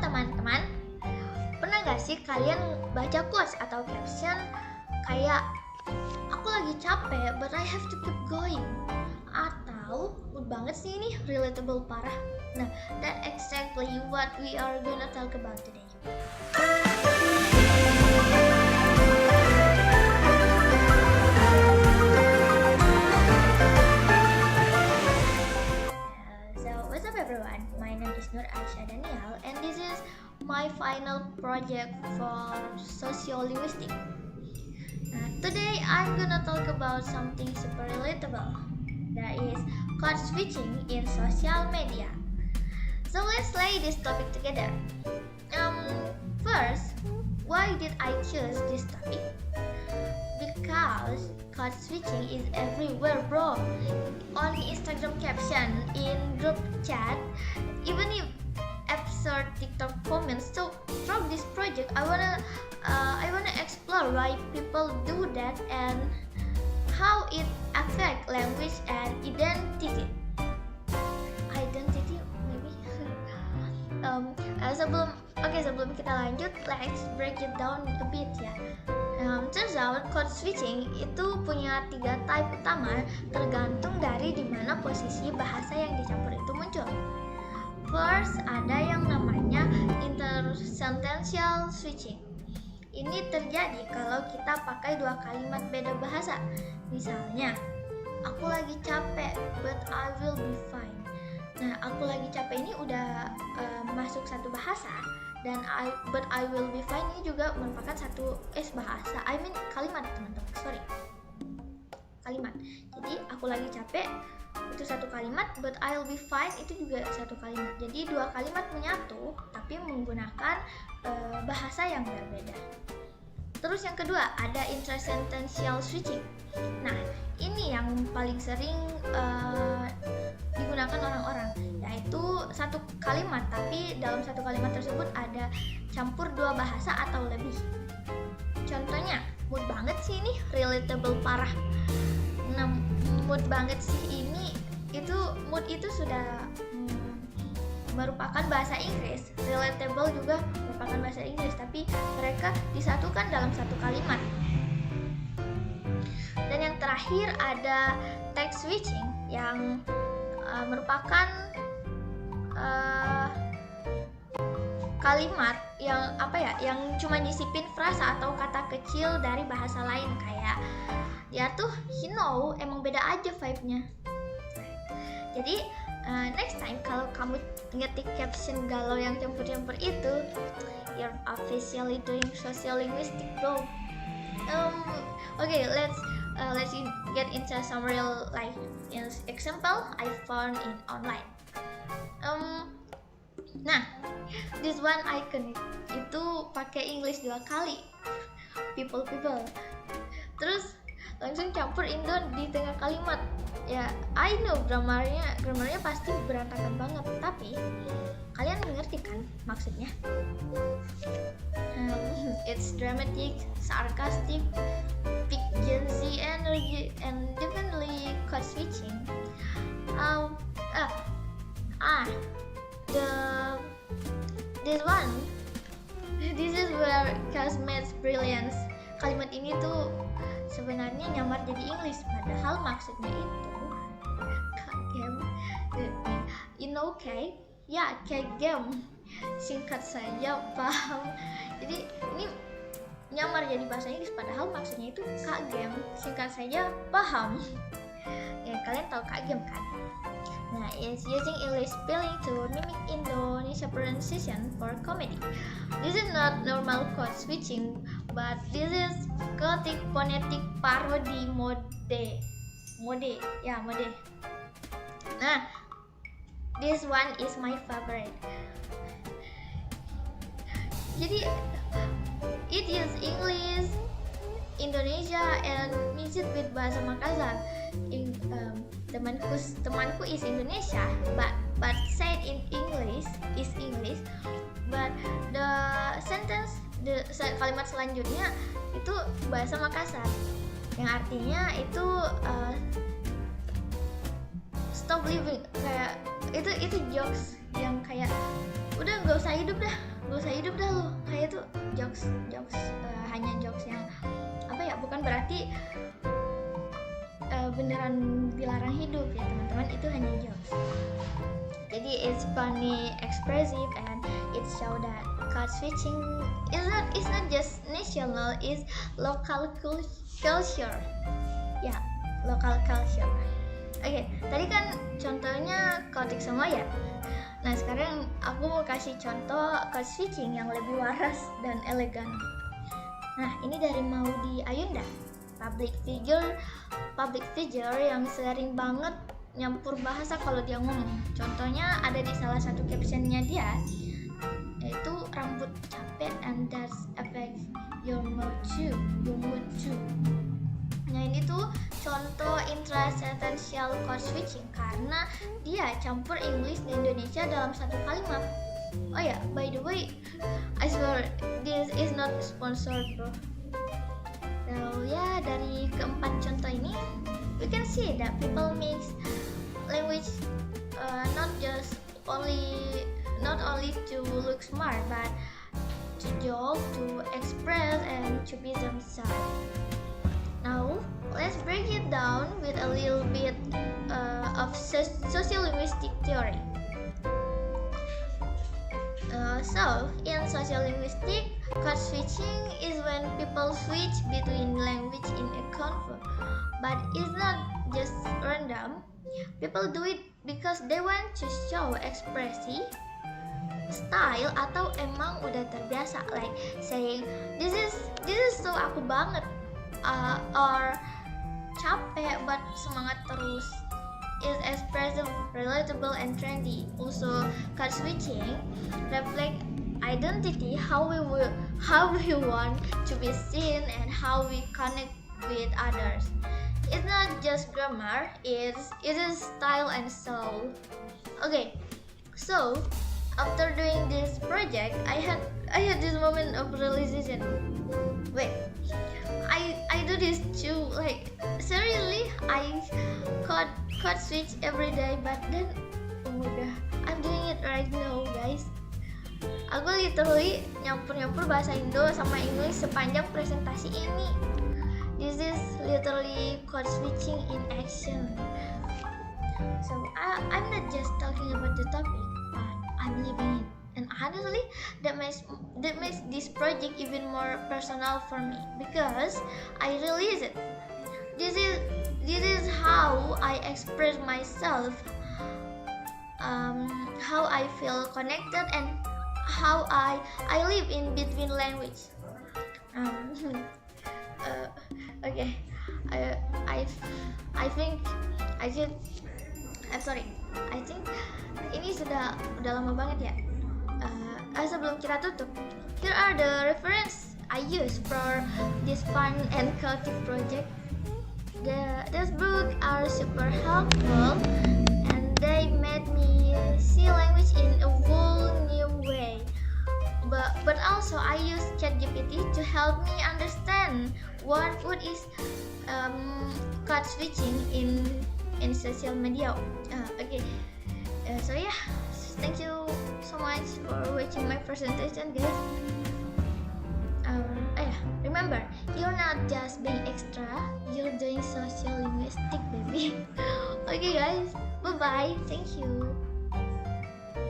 teman-teman, pernah gak sih kalian baca quotes atau caption kayak aku lagi capek but I have to keep going, atau mood banget sih ini, relatable parah. Nah, that exactly what we are gonna talk about today. So what's up everyone, my name is Nur Aisyah Daniel and this is my final project for sociolinguistics. Today I'm gonna talk about something super relatable, that is code switching in social media. So let's lay this topic together. First, why did I choose this topic? Because code switching is everywhere, bro. On Instagram caption, in group chat, even if absurd TikTok comments. So from this project, I wanna explore why people do that and how it affects language and identity. Maybe. Sebelum kita lanjut, let's break it down a bit ya. Turns out code switching itu punya 3 type utama tergantung dari dimana posisi bahasa yang dicampur itu muncul. First, ada yang namanya intersentential switching. Ini terjadi kalau kita pakai 2 kalimat beda bahasa. Misalnya, aku lagi capek but I will be fine. Nah, aku lagi capek ini udah masuk satu bahasa, dan but I will be fine ini juga merupakan satu bahasa. Kalimat, teman-teman. Kalimat. Jadi aku lagi capek itu satu kalimat, but I'll be fine itu juga satu kalimat. Jadi 2 kalimat menyatu tapi menggunakan bahasa yang berbeda. Terus yang kedua ada intersentential switching. Nah, ini yang paling sering digunakan orang-orang, yaitu satu kalimat tapi dalam satu kalimat tersebut ada campur 2 bahasa atau lebih. Contohnya, mood banget sih ini, relatable parah. Nah, mood banget sih ini mood itu sudah merupakan bahasa Inggris, relatable juga merupakan bahasa Inggris, tapi mereka disatukan dalam satu kalimat. Dan yang terakhir ada text switching yang merupakan kalimat yang cuma nyisipin frasa atau kata kecil dari bahasa lain, kayak ya tuh emang beda aja vibe-nya. Jadi next time kalau kamu ngetik caption galau yang campur-campur itu, you're officially doing sociolinguistics, bro. Okay, let's get into some real life example I found in online. Nah, this one icon itu pakai English 2 kali, people. Terus langsung campur Indo di tengah kalimat. Ya, I know grammarnya pasti berantakan banget, tapi kalian ngerti kan maksudnya? It's dramatic, sarcastic, big Gen Z energy, and definitely code switching. This is where Cosmet's brilliance. Kalimat ini tuh sebenarnya nyamar jadi English, padahal maksudnya itu kayak game, singkat saja, paham. Jadi ini nyamar jadi bahasa Inggris, padahal maksudnya itu game, singkat saja, paham. Ya, kalian tahu game kan? Nah, it's using English spelling to mimic Indonesia pronunciation for comedy. This is not normal code switching, but this is chaotic phonetic parody mode. Nah, this one is my favorite. Jadi it is English, Indonesia, and mix it with bahasa Makassar. Temanku is Indonesia, but said in English is English, but the kalimat selanjutnya itu bahasa Makassar, yang artinya itu stop living, kayak itu jokes yang kayak udah nggak usah hidup dah lu, kayak tuh jokes hanya jokes yang apa ya, bukan berarti beneran dilarang hidup ya teman-teman, itu hanya jokes. Jadi it's funny, expressive, and it show that code switching is not just national, it's local culture. Ya, local culture. Oke, tadi kan contohnya kotik semua ya. Nah sekarang aku mau kasih contoh code switching yang lebih waras dan elegan. Nah ini dari Maudy Ayunda, public figure yang sering banget nyampur bahasa kalau dia ngomong. Contohnya ada di salah satu captionnya dia, yaitu rambut capek and that affects your mood too. Nah ini tuh contoh intrasentensial code switching karena dia campur English dan Indonesia dalam satu kalimat. Oh ya, by the way, I swear this is not sponsored bro. So ya, dari keempat contoh ini we can see that people mix language not only to look smart but to joke, to express, and to be themselves. Now let's break it down with a little bit of sociolinguistic theory. So in sociolinguistic, code switching is when people switch between language in a convo, but it's not just random. People do it because they want to show ekspresi, style, atau emang udah terbiasa, like saying this is so aku banget, or capek but semangat terus, is expressive, relatable, and trendy. Also, code switching reflect identity, how we want to be seen, and how we connect with others. It's not just grammar, it is style and soul. Okay, so after doing this project, I had this moment of realization. Wait, I do this too. Like seriously, I code switch every day, but then oh my god, I'm doing it right now, guys. Aku literally nyampur bahasa Indo sama English sepanjang presentasi ini. This is literally code switching in action. So I'm not just talking about the topic, but I'm living it. And honestly, that makes this project even more personal for me because I realize it. This is how I express myself, how I feel connected, and how I live in between language. Okay, I think ini sudah lama banget ya. Sebelum kita tutup, here are the reference I use for this fun and chaotic project. These books are super helpful and they made me see language in a whole new way. But also I use ChatGPT to help me understand what is code switching in social media. Okay, so yeah, thank you so much for watching my presentation, guys. Remember, you're not just being extra, you're doing social linguistic, baby. Okay, guys, bye bye. Thank you.